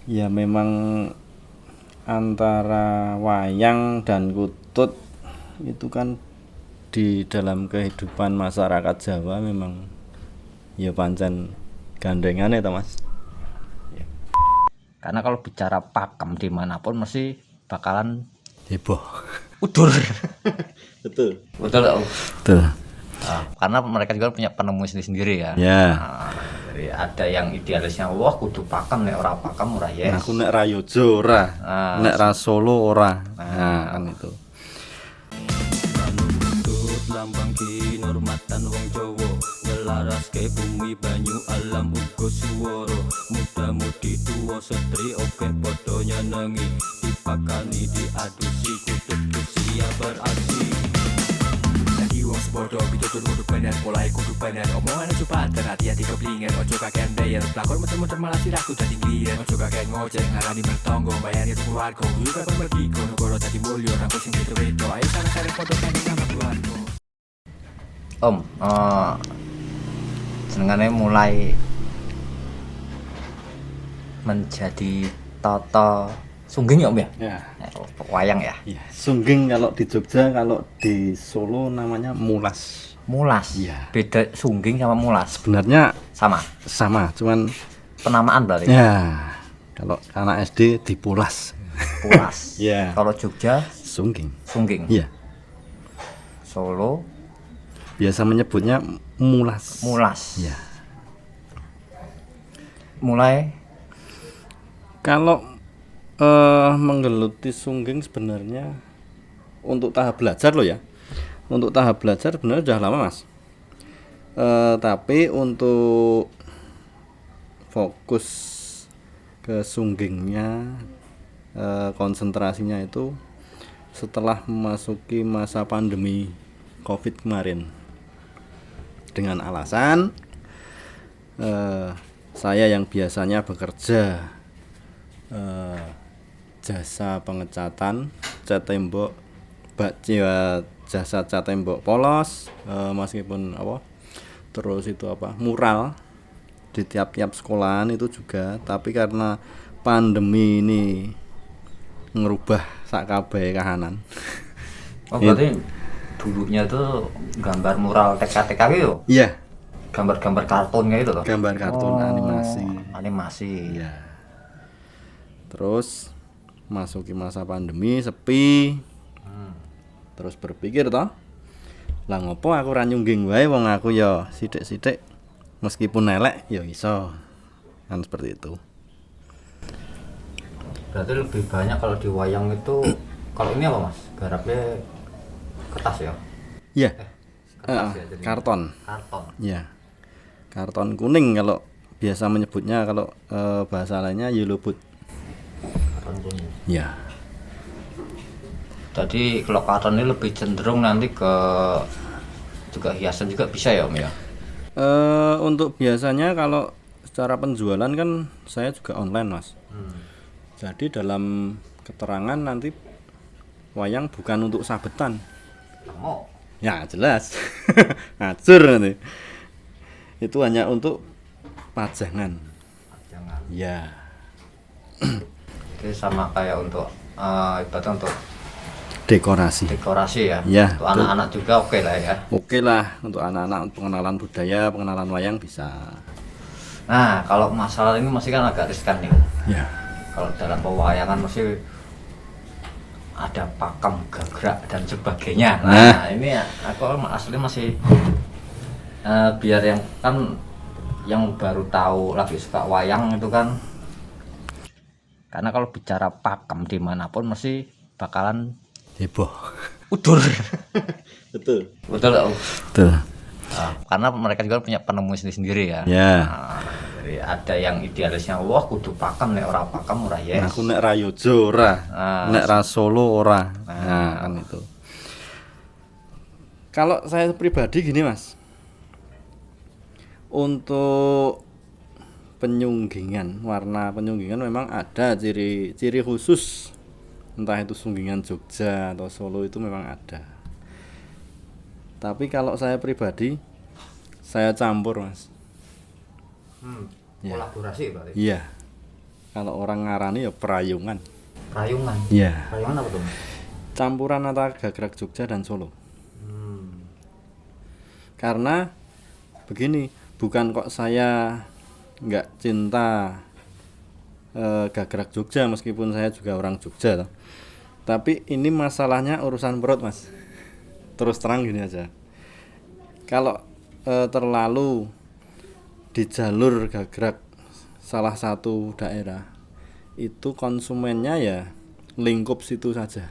Ya memang antara wayang dan kutut itu kan di dalam kehidupan masyarakat Jawa memang ya pancen gandengan ya Mas. Karena kalau bicara pakem dimanapun mesti bakalan Heboh. udur. Betul. Betul nggak? Betul. Karena mereka juga punya penemu sendiri-sendiri ya. Ya. Jadi ada yang idealisnya, wah kudu pakem nek ora pakem ora yes. Aku nek ra Yojo ora, nek ra Solo ora. Nah, kan itu. Lambang kinurmatan wong Jawa ngelaraske bumi banyu alam uga swara muda-mudi tuwa setri oke padha nyenengi dipakani diadusi kudu siap beraksi lagi wong sepodo pitutur kudu bener mulai kudu bener omongan aja pater hati-hati keblinger ojo kakean bayar pelakon muter-muter malah siraku dadi ngliyen ojo kakean ngojek ngarani bertonggo bayari tuku warga dulu kapan pergi kono goro dadi mulya rampung sing beda ayo sareng-sareng padha kene nama keluarga. Om, senengannya mulai menjadi Toto Sungging ya Om ya? Ya. Wayang ya? Iya, sungging kalau di Jogja, kalau di Solo namanya mulas. Mulas. Iya. Beda Sungging sama Mulas. Sebenarnya Sama, cuman penamaan berarti. ya kalau anak SD dipulas. Pulas. Iya. Kalau Jogja Sungging. Sungging. Iya. Solo Biasa menyebutnya mulas. Mulas. Iya. Mulai Kalau menggeluti sungging sebenarnya untuk tahap belajar loh ya. Untuk tahap belajar sebenarnya sudah lama Mas. Tapi untuk fokus ke sunggingnya, konsentrasinya itu setelah memasuki masa pandemi COVID kemarin. Dengan alasan saya yang biasanya bekerja jasa pengecatan, cat tembok, jasa cat tembok polos, meskipun terus itu mural di tiap-tiap sekolahan itu juga, tapi karena pandemi ini ngerubah sakabeh kahanan. oh berarti dulunya tuh gambar mural TK-TK gitu. Iya, Gambar-gambar kartun kayak gitu loh. gambar kartun animasi. Animasi. Iya. Terus masuki masa pandemi sepi. Terus berpikir toh, lah ngopo aku ra nyungging wae wong aku ya sithik-sithik meskipun elek ya iso. Kan seperti itu. Berarti lebih banyak kalau di wayang itu kalau ini apa Mas? Garapnya kertas ya? Iya. Kertas ya jadinya. Karton. Karton. Ya. Karton kuning kalau biasa menyebutnya, kalau bahasa lainnya yellow board. Karton kuning. Ya. Jadi kalau karton ini lebih cenderung nanti ke juga hiasan juga bisa ya Om ya? Untuk biasanya kalau secara penjualan kan saya juga online Mas. Jadi dalam keterangan nanti wayang bukan untuk sabetan. Mau. Ya jelas. Ngacur nanti. Itu hanya untuk pajangan. Jangan. Ya. Itu sama kayak untuk ibaratnya untuk Dekorasi. dekorasi ya. Ya, Untuk anak-anak juga oke lah ya. Oke lah untuk anak-anak, pengenalan budaya, pengenalan wayang bisa. Nah kalau masalah ini masih kan agak riskan nih. Ya. Kalau dalam pewayangan masih ada pakem, gagrak dan sebagainya. Nah, ini ya, aku asli masih biar yang kan yang baru tahu lagi suka wayang itu kan, karena kalau bicara pakem dimanapun mesti bakalan Heboh. udur. Betul. Betul nggak? Betul. Karena mereka juga punya penemu sendiri-sendiri ya. Ya. Jadi ada yang idealisnya, wah kudu pakem nek ora pakem ora yes. Aku nek ra Yojo ora, nek ra Solo ora. Nah, kan itu. Kalau saya pribadi gini Mas, untuk penyunggingan, warna penyunggingan memang ada ciri khusus, entah itu sunggingan Jogja atau Solo itu memang ada. Tapi kalau saya pribadi, saya campur Mas. Kolaborasi berarti. Iya, kalau orang ngarani ya perayungan. Rayungan. Iya. Rayungan apa tuh? Campuran antara gagrak Jogja dan Solo. Karena begini, bukan kok saya nggak cinta gagrak Jogja meskipun saya juga orang Jogja toh. Tapi ini masalahnya urusan perut mas. Terus terang gini aja, kalau terlalu di jalur gagrak salah satu daerah itu konsumennya ya lingkup situ saja.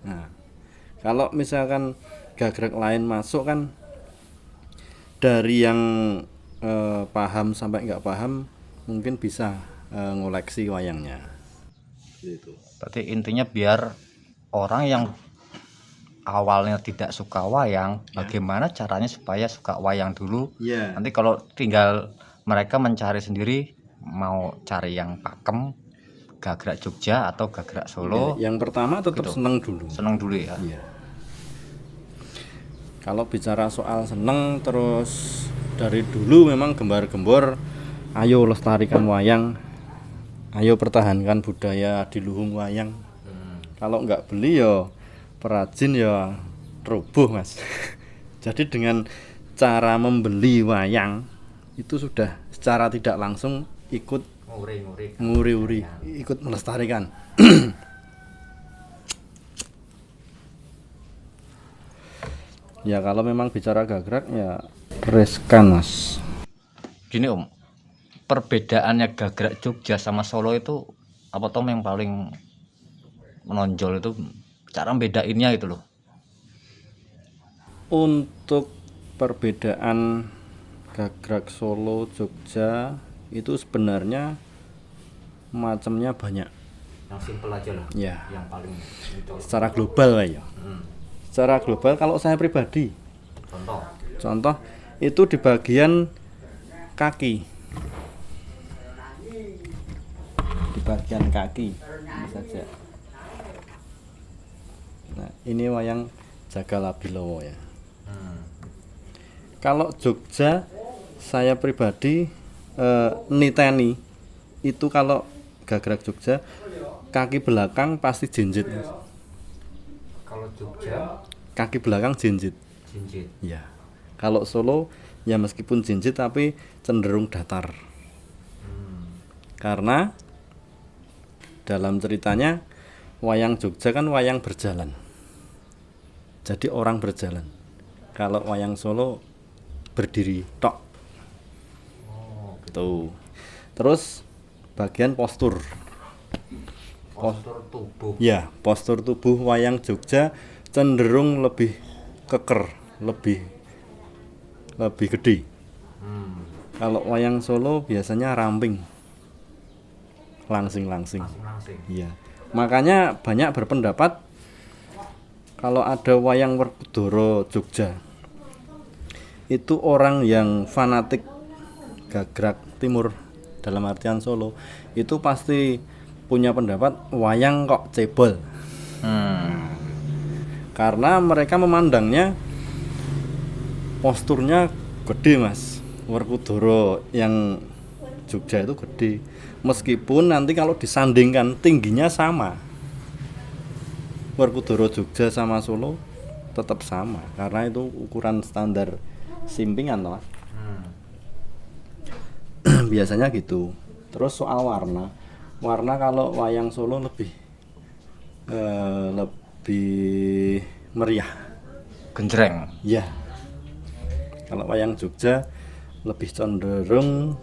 Nah, kalau misalkan gagrak lain masuk kan dari yang paham sampai nggak paham mungkin bisa ngoleksi wayangnya gitu. Berarti intinya biar orang yang awalnya tidak suka wayang, bagaimana caranya supaya suka wayang dulu. Nanti kalau tinggal mereka mencari sendiri, mau cari yang pakem, gagrak Jogja atau gagrak Solo. Yang pertama tetap gitu. seneng dulu ya. Iya. Kalau bicara soal seneng, terus dari dulu memang gembar-gembor, ayo lestarikan wayang, ayo pertahankan budaya di luhung wayang. Kalau nggak beli ya perajin ya roboh mas. Jadi dengan cara membeli wayang itu sudah secara tidak langsung ikut nguri-uri, ikut melestarikan. Ya kalau memang bicara gagrak ya riskan mas. Gini om, perbedaannya gagrak Jogja sama Solo itu apa tom yang paling menonjol itu cara bedainnya itu loh. Untuk perbedaan gagrak Solo Jogja itu sebenarnya macamnya banyak. Yang simpel aja lah. Ya. Yang paling mencolok. Secara global lah ya. Secara global kalau saya pribadi, contoh itu di bagian kaki, di bagian kaki ini saja. Nah ini wayang Jagalabilowo ya. Kalau Jogja saya pribadi niteni itu kalau gagrak Jogja kaki belakang pasti jinjit. Kalau Jogja Kaki belakang jinjit. Ya. Kalau Solo ya meskipun jinjit tapi cenderung datar. Karena dalam ceritanya wayang Jogja kan wayang berjalan. Jadi orang berjalan. Kalau wayang Solo berdiri tok. Tuh. Terus bagian postur. postur tubuh. Ya, postur tubuh wayang Jogja cenderung lebih keker, lebih gede. Kalau wayang Solo biasanya ramping, langsing. Iya. Makanya banyak berpendapat kalau ada wayang Werkudara Jogja itu orang yang fanatik gagrak timur dalam artian Solo itu pasti punya pendapat wayang kok cebol. Karena mereka memandangnya posturnya gede mas. Werkudara yang Jogja itu gede. Meskipun nanti kalau disandingkan tingginya sama. Werkudara Jogja sama Solo tetap sama karena itu ukuran standar simpingan toh. Biasanya gitu. Terus soal warna kalau wayang Solo lebih meriah, Genjreng. ya. Kalau wayang Jogja lebih cenderung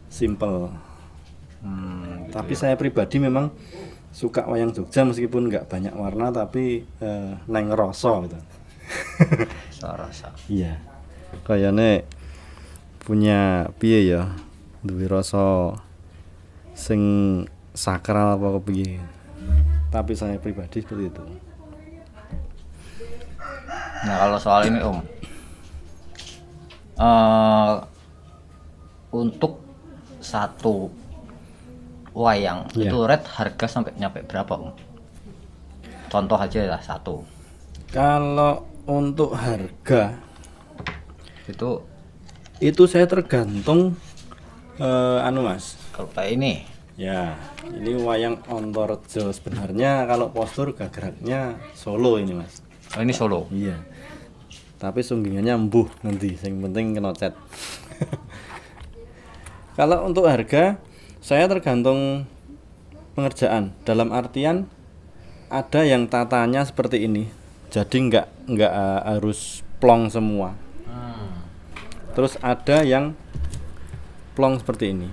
simple. Tapi saya pribadi memang suka wayang Jogja meskipun nggak banyak warna tapi neng rasa gitu. Rasa. Iya. Kayane punya piye ya? Duwe rasa sing sakral apa kepiye. Tapi saya pribadi seperti itu. Nah kalau soal ini om, untuk satu wayang itu rate harga sampai nyampe berapa om? Contoh aja lah satu. Kalau untuk harga Itu saya tergantung mas. kalau kayak ini Ya, ini wayang Ontorejo. Sebenarnya kalau postur gagraknya Solo ini, Mas. Oh, ini Solo. Iya. Tapi sunggingannya embuh nanti, yang penting kena cat. Kalau untuk harga, saya tergantung pengerjaan. Dalam artian ada yang tatanya seperti ini, jadi nggak harus plong semua. Terus ada yang plong seperti ini.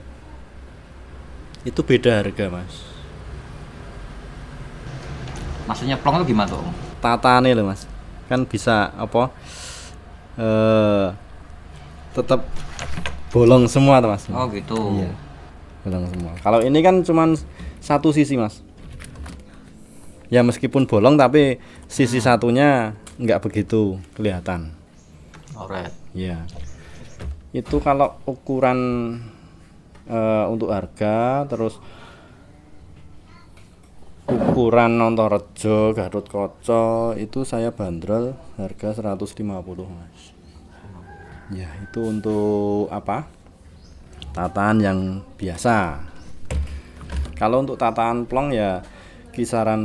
Itu beda harga, Mas. Maksudnya plong itu gimana tuh? Tatane loh, Mas. Kan bisa apa? Tetap bolong semua tuh, Mas. Oh gitu. Iya. Bolong semua. Kalau ini kan cuman satu sisi, Mas. Ya meskipun bolong tapi sisi satunya nggak begitu kelihatan. Alright. Iya. Itu kalau ukuran untuk harga, terus ukuran Ontorejo, Gatotkaca itu saya bandrol harga 150, Mas. Ya, itu untuk apa? Tataan yang biasa. Kalau untuk tataan plong ya kisaran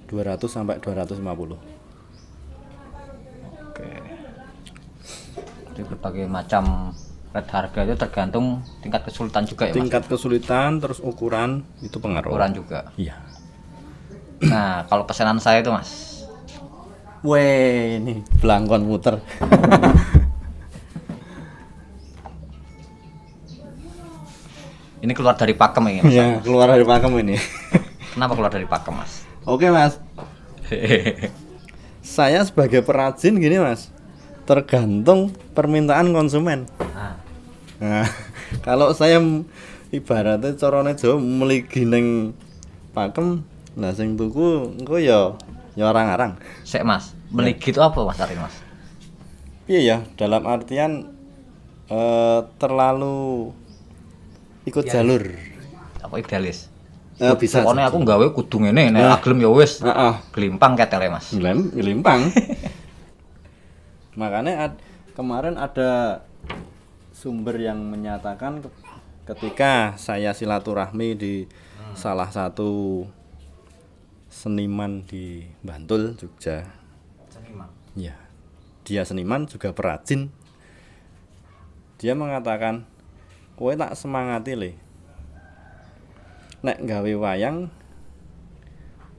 200 sampai 250. Oke. Jadi berbagai macam harga itu tergantung tingkat kesulitan juga ya, Mas? Tingkat kesulitan terus ukuran itu pengaruh. Ukuran juga. Iya. Nah, kalau pesanan saya itu, Mas. Weh, ini belangkon muter. Ini keluar dari pakem ini, Mas. Ya, keluar dari pakem ini. Kenapa keluar dari pakem, Mas? Oke, Mas. Saya sebagai perajin gini, Mas. Tergantung permintaan konsumen. Nah, kalau saya ibaratnya carane Jawa mligi ning pakem, nah sing tuku engko ya arang-arang. Sek, Mas. Meligi itu apa, Mas Arin, Mas? Iya ya, dalam artian terlalu ikut jalur. Apa idealis? Bisa. Pokoknya aku nggawe kudu ngene, nek aglem ya wis. Heeh. Glimpang ketele, Mas. Ngelimpang. Makanya kemarin ada sumber yang menyatakan ketika saya silaturahmi di salah satu seniman di Bantul, Jogja. Seniman. Ya, dia seniman juga perajin. Dia mengatakan, kowe tak semangati le. Nek gawe wayang,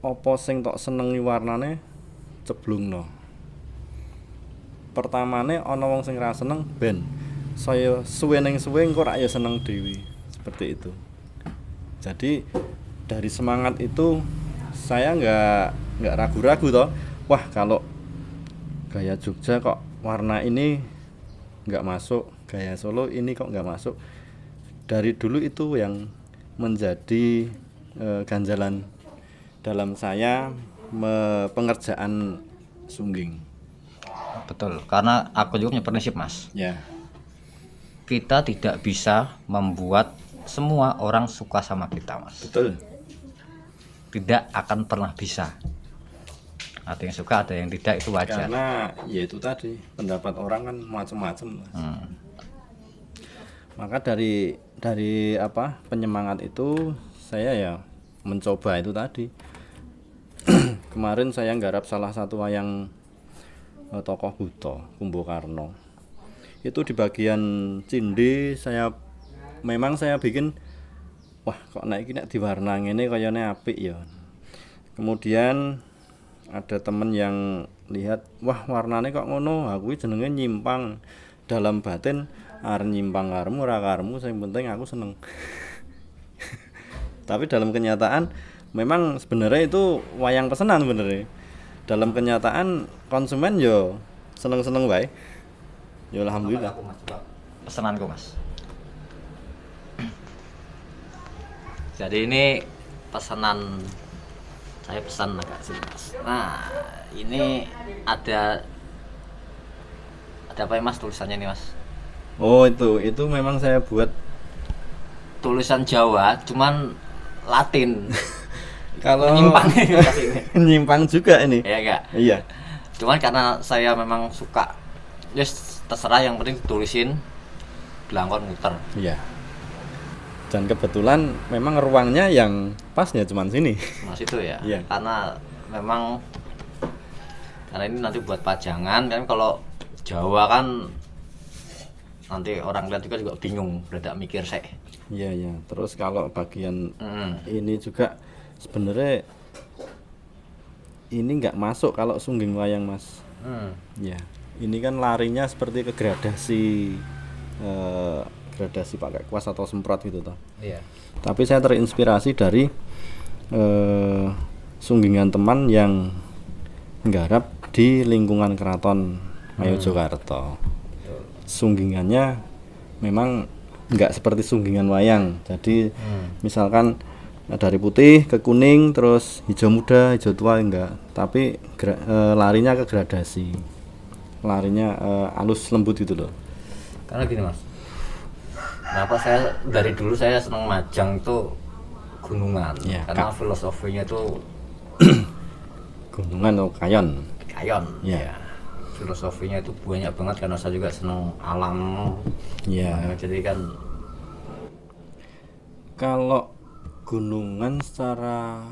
apa sing tok senengi warnane ceblungno. Pertamane ana wong sing ra seneng ben saya suwe ning suwe engko rak ya seneng dewi, seperti itu. Jadi dari semangat itu saya nggak ragu-ragu toh. Wah, kalau gaya Jogja kok warna ini nggak masuk, gaya Solo ini kok nggak masuk. Dari dulu itu yang menjadi ganjalan dalam saya pengerjaan sungging. Betul, karena aku juga punya prinsip, Mas. Ya. Kita tidak bisa membuat semua orang suka sama kita, Mas. Betul. Tidak akan pernah bisa. Ada yang suka, ada yang tidak, itu wajar. Karena ya itu tadi, pendapat orang kan macam-macam. Maka dari apa penyemangat itu saya ya mencoba itu tadi. Kemarin saya nggarap salah satu wayang tokoh Buto, Kumbakarna. Itu di bagian cindi memang saya bikin, wah kok nek iki nek diwarna ngene kayane apik ya. Kemudian ada temen yang lihat, wah warnane kok ngono, aku jenenge nyimpang. Dalam batin arep nyimpang karemu ora karemu, sing penting aku seneng. Tapi dalam kenyataan memang sebenarnya itu wayang pesanan sebenarnya. Dalam kenyataan konsumen yo seneng-seneng bae. Ya alhamdulillah. Pesananku, Mas. Jadi ini pesanan saya pesan agak sini, Mas. Nah, ini ada apa ya, Mas, tulisannya nih, Mas? Oh, itu memang saya buat Tulisan Jawa, cuman Latin. kalau Nyimpang nyimpang juga ini. ya enggak? Iya. Cuman karena saya memang suka, terserah, yang penting tulisin belangkon muter. Iya. Dan kebetulan memang ruangnya yang pasnya cuman sini. Mas itu ya. Iya. Karena memang karena ini nanti buat pajangan kan, kalau Jawa kan nanti orang lihat juga bingung, berada mikir sih. Iya ya. Terus kalau bagian Hmm. ini juga sebenarnya ini nggak masuk kalau sungging wayang Mas. Ya, ini kan larinya seperti ke gradasi gradasi pakai kuas atau semprot gitu toh. Iya. Tapi saya terinspirasi dari sunggingan teman yang nggarap di lingkungan Keraton Ngayogyakarta. Sunggingannya memang nggak seperti sunggingan wayang. Jadi misalkan dari putih ke kuning terus hijau muda, hijau tua enggak, tapi larinya ke gradasi. Larinya halus lembut gitu loh. Karena gini Mas, kenapa saya dari dulu saya senang majang itu gunungan, Ya, karena filosofinya itu Gunungan atau kayon. kayon. Ya. Ya. Filosofinya itu banyak banget karena saya juga senang alam. Ya. Jadi kan Kalau gunungan secara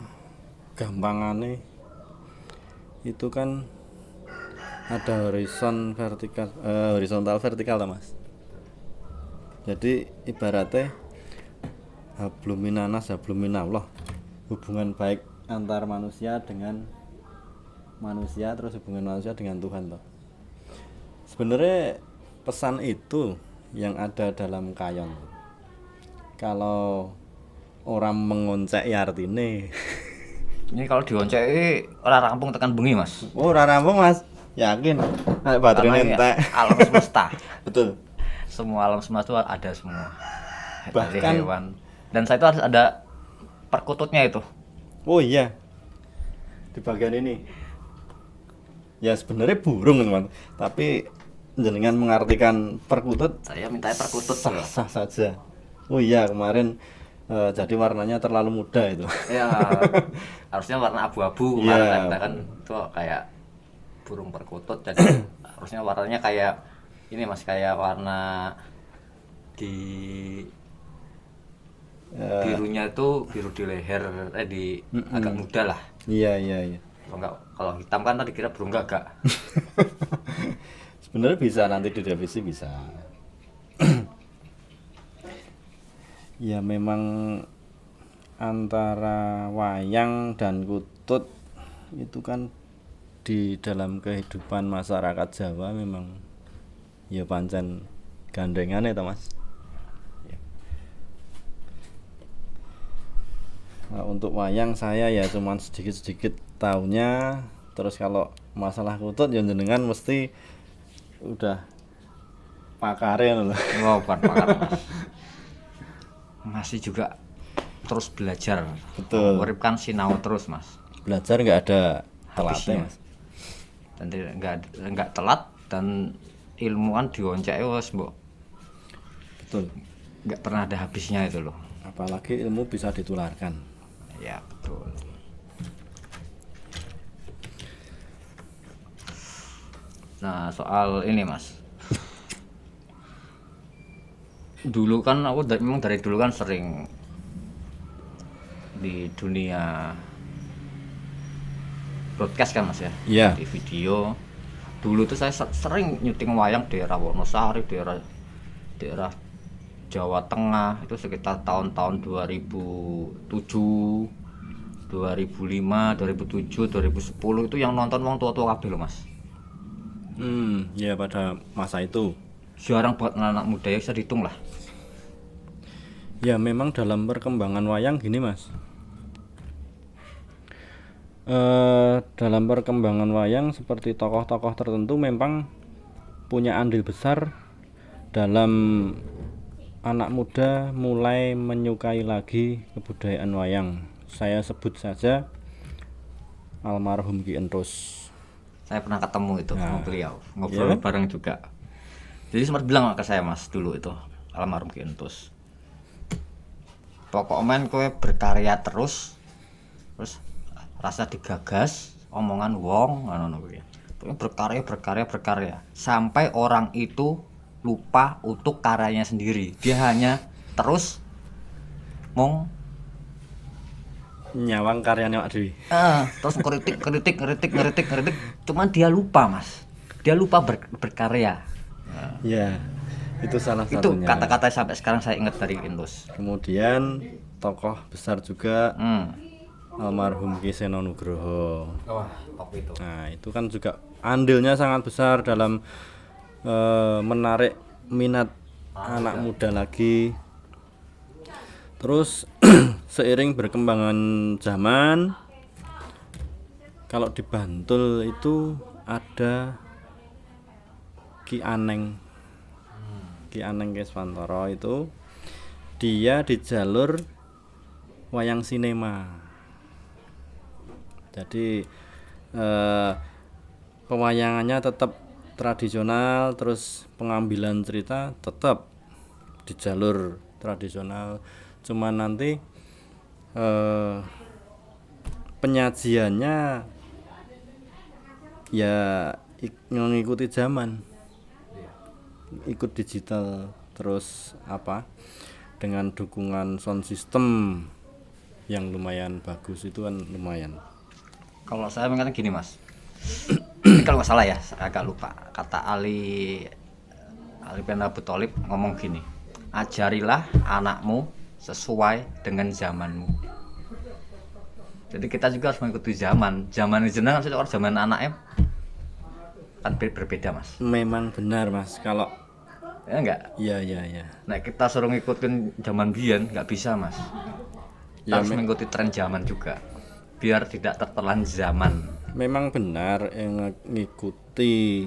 gampangannya itu kan ada horizontal vertikal lah Mas. Jadi ibaratnya hablum minanas hablum minallah, hubungan baik antar manusia dengan manusia, terus hubungan manusia dengan Tuhan toh. Sebenarnya pesan itu yang ada dalam kayon. Kalau orang mengoncek ya artine ini kalau dionceki ora rampung tekan bengi Mas. oh ora rampung Mas, yakin kayak baterai Karena ini entek. alam semesta. Betul. Semua alam semesta itu ada semua. Dari Bahkan- hewan. Dan saya itu harus ada perkututnya itu. Oh iya, di bagian ini ya sebenarnya burung teman, tapi jenengan mengartikan perkutut Saya minta perkutut. sah-sah saja. Oh iya, kemarin jadi warnanya terlalu muda itu. Ya, harusnya warna abu-abu Iya. kemarin kita kan itu kayak burung perkutut, jadi harusnya warnanya kayak ini Mas, kayak warna di birunya itu biru di leher, di agak muda lah. Iya iya iya. Kalau enggak, kalau hitam kan tadi kira burung gagak. Sebenarnya bisa nanti direvisi bisa. Ya memang antara wayang dan kutut itu kan di dalam kehidupan masyarakat Jawa memang ya pancen gandengan ya Mas. Nah, untuk wayang saya ya cuman sedikit-sedikit taunya. Terus kalau masalah kutut ya jenengan mesti udah pakare loh. Oh, bukan pakar Mas. Masih juga terus belajar. Betul. Uripkan sinau terus Mas. Belajar nggak ada Habisnya. telatnya Mas. Dan enggak telat, dan ilmu kan dionceki wis mbok Betul. enggak pernah ada habisnya itu loh. Apalagi ilmu bisa ditularkan. Ya, betul. Nah, soal ini Mas. Dulu kan aku memang dari dulu kan sering di dunia broadcast kan Mas ya. Iya. Di video. Dulu tuh saya sering nyuting wayang di daerah Wonosari, daerah Jawa Tengah, itu sekitar tahun-tahun 2007, 2005, 2007, 2010 itu yang nonton wong tua-tua kabeh loh Mas. Ya pada masa itu. Jarang buat anak muda ya, bisa dihitung lah. Ya memang dalam perkembangan wayang gini Mas. Dalam perkembangan wayang seperti tokoh-tokoh tertentu memang punya andil besar dalam anak muda mulai menyukai lagi kebudayaan wayang. Saya sebut saja almarhum Ki Entus. Saya pernah ketemu itu sama beliau, Iya? ngobrol bareng juga. Jadi sempat bilang ke saya Mas dulu itu, almarhum Ki Entus. Pokoknya kowe berkarya terus rasa digagas omongan wong ngono kuwi. Berkarya sampai orang itu lupa untuk karyanya sendiri. Dia hanya terus mung Nyawang karyane awak dhewe. terus kritik. Cuman dia lupa, Mas. Dia lupa berkarya. Ya, itu salah Itu satunya. kata-kata sampai sekarang saya ingat dari Indus. Kemudian tokoh besar juga almarhum Ki Seno Nugroho. Wah, top itu. Nah, itu kan juga andilnya sangat besar dalam menarik minat anak muda lagi. Terus seiring berkembangan zaman, kalau di Bantul itu ada Ki Aneng. Ki Aneng Keswantoro itu dia di jalur wayang sinema. Jadi pewayangannya tetap tradisional, terus pengambilan cerita tetap di jalur tradisional. Cuman nanti penyajiannya ya mengikuti zaman, ikut digital, terus apa dengan dukungan sound system yang lumayan bagus, itu kan lumayan. Kalau saya mengatakan gini, Mas. Ini kalau nggak salah ya, saya agak lupa. Kata Ali bin Abi Thalib ngomong gini, ajarilah anakmu sesuai dengan zamanmu. Jadi kita juga harus mengikuti zaman. Zaman jenengan orang zaman anaknya kan berbeda, Mas. Memang benar, Mas. Kalau Ya enggak? iya. Nah, kita suruh ngikutin zaman biyen nggak bisa, Mas. Ya, Harus mengikuti tren zaman juga. Biar tidak tertelan zaman. memang benar yang mengikuti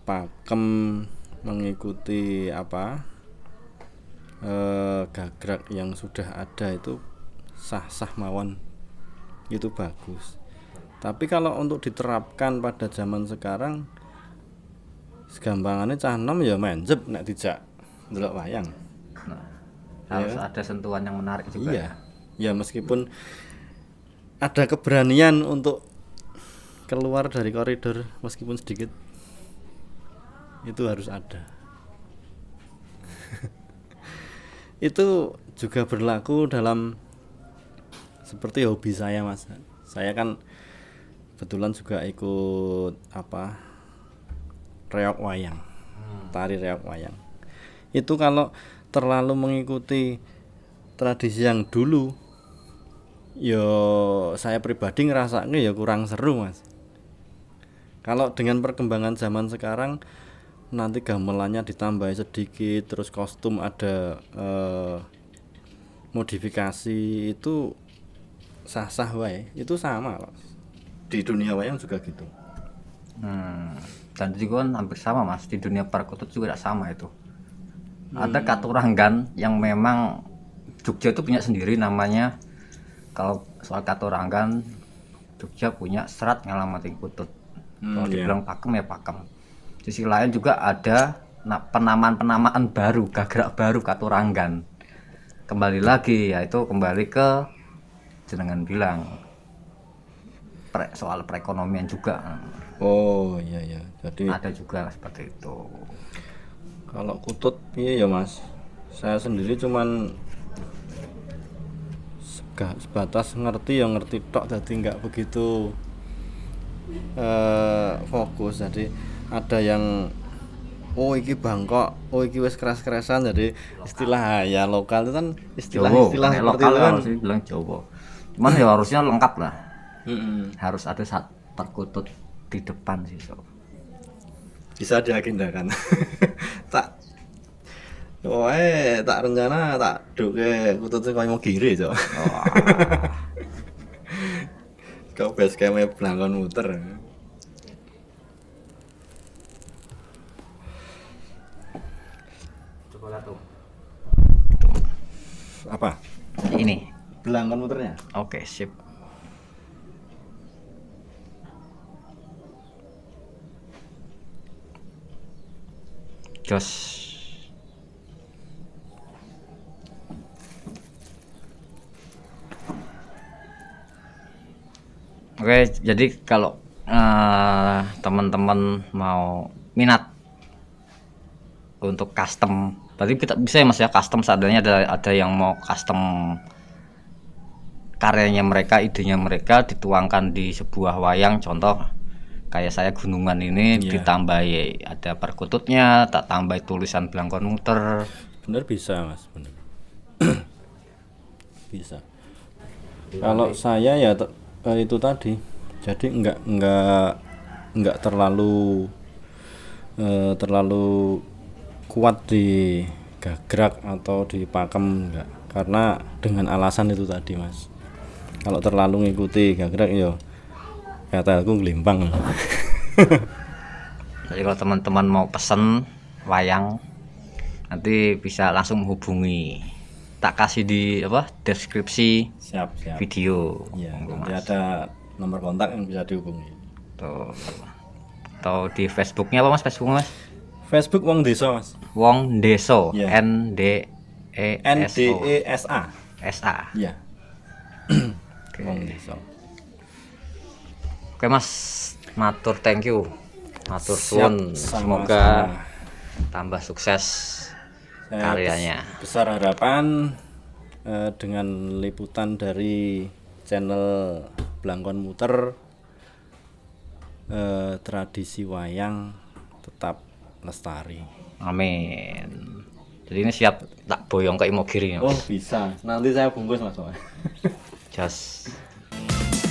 pakem, mengikuti apa gagrak yang sudah ada itu sah-sah mawon, itu bagus. Tapi kalau untuk diterapkan pada zaman sekarang, segampangannya cah nom ya menjeb nek dijak ndelok wayang. Nah, harus ada sentuhan yang menarik juga. Iya. Ya meskipun ada keberanian untuk keluar dari koridor meskipun sedikit, itu harus ada. Itu juga berlaku dalam seperti hobi saya, Mas. Saya kan kebetulan juga ikut apa reok wayang, tari reok wayang. Itu kalau terlalu mengikuti tradisi yang dulu, yo saya pribadi ngerasanya ya kurang seru, Mas. Kalau dengan perkembangan zaman sekarang, nanti gamelannya ditambah sedikit, terus kostum ada modifikasi, itu sah-sah wae. Itu sama loh. Di dunia wayang juga gitu. Dan juga kan hampir sama, Mas. Di dunia perkutut juga sama itu. Ada katuranggan yang memang Jogja itu punya sendiri namanya. Kalau soal katuranggan, Jogja punya serat ngalamati kutut. Kalau dibilang pakem ya pakem. Di sisi lain juga ada penamaan-penamaan baru, gagrak baru katuranggan. Kembali lagi, yaitu kembali ke jenengan bilang soal perekonomian juga. Oh iya. Jadi Ada juga seperti itu. kalau kutut iya ya, Mas. Saya sendiri cuman sebatas ngerti ya ngerti tok, jadi nggak begitu fokus. Jadi ada yang oh iki Bangkok, oh iki wis keras-kerasan, jadi istilah ya lokal itu kan istilah seperti lokal itu kan. harus bilang Jawa. Cuman ya harusnya lengkap lah. Harus ada saat perkutut di depan sih, so. Bisa diagendakan. tak tak rencana tak duke kututnya koyo mau gire, Cok. Kau base camp belangkon muter. Coba tuh. Apa? Ini. Belangkon muternya? Oke, sip. Jos. Oke, jadi kalau teman-teman mau minat untuk custom Berarti kita bisa ya Mas ya custom seadanya, ada yang mau custom karyanya mereka, idenya mereka dituangkan di sebuah wayang, contoh kayak saya gunungan ini ditambahi ada perkututnya, tak tambah tulisan Blangkon Muter. Bener bisa Mas, bener. Bisa. Kalau saya ya itu tadi, jadi nggak terlalu kuat di gagrak atau di pakem, enggak, karena dengan alasan itu tadi Mas. Kalau terlalu ngikuti gagrak yo kata aku ngelimbang. Jadi kalau teman-teman mau pesen wayang nanti bisa langsung menghubungi, tak kasih di deskripsi Siap. video Ya, nanti ada nomor kontak yang bisa dihubungi. tuh. Atau di Facebooknya apa Mas? Facebooknya Mas? Facebook Wong Deso Mas. Wong Deso, Ya. NDESA. SA. Iya. Wong Deso. Oke Mas, matur thank you. Matur suwun, Siap, semoga sama-sama. tambah sukses Saya karyanya. besar harapan dengan liputan dari channel Blangkon Muter, tradisi wayang tetap lestari. Amin. Jadi ini siap tak boyong ke Imogiri. Oh bisa, nanti saya bungkus Mas. Jas.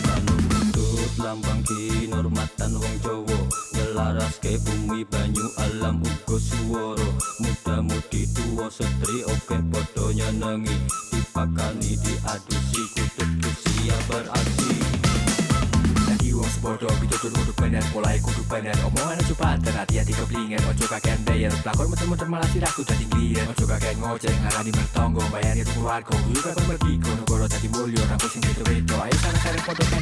Manutut lambang kinurmatan wong Jawa, ngelaraske bumi banyu alam uga swara. Muda-mudi tuwa setri oke padha nyenengi, dipakani diadusi kudu siap beraksi. Lagi wong sepodo pitutur kudu bener, polahe kudu bener, omongan aja paten, hati-hati keblinger, ojo kakean bayar, pelakon muter-muter malah sirahku dadi ngliyer, ojo kakean ngoceh ngarani mertonggo, bayani keluarga, yuk kapan pergi kono negara dadi mulya, rangkul sing wedo-wedo, ayo sareng-sareng podo kan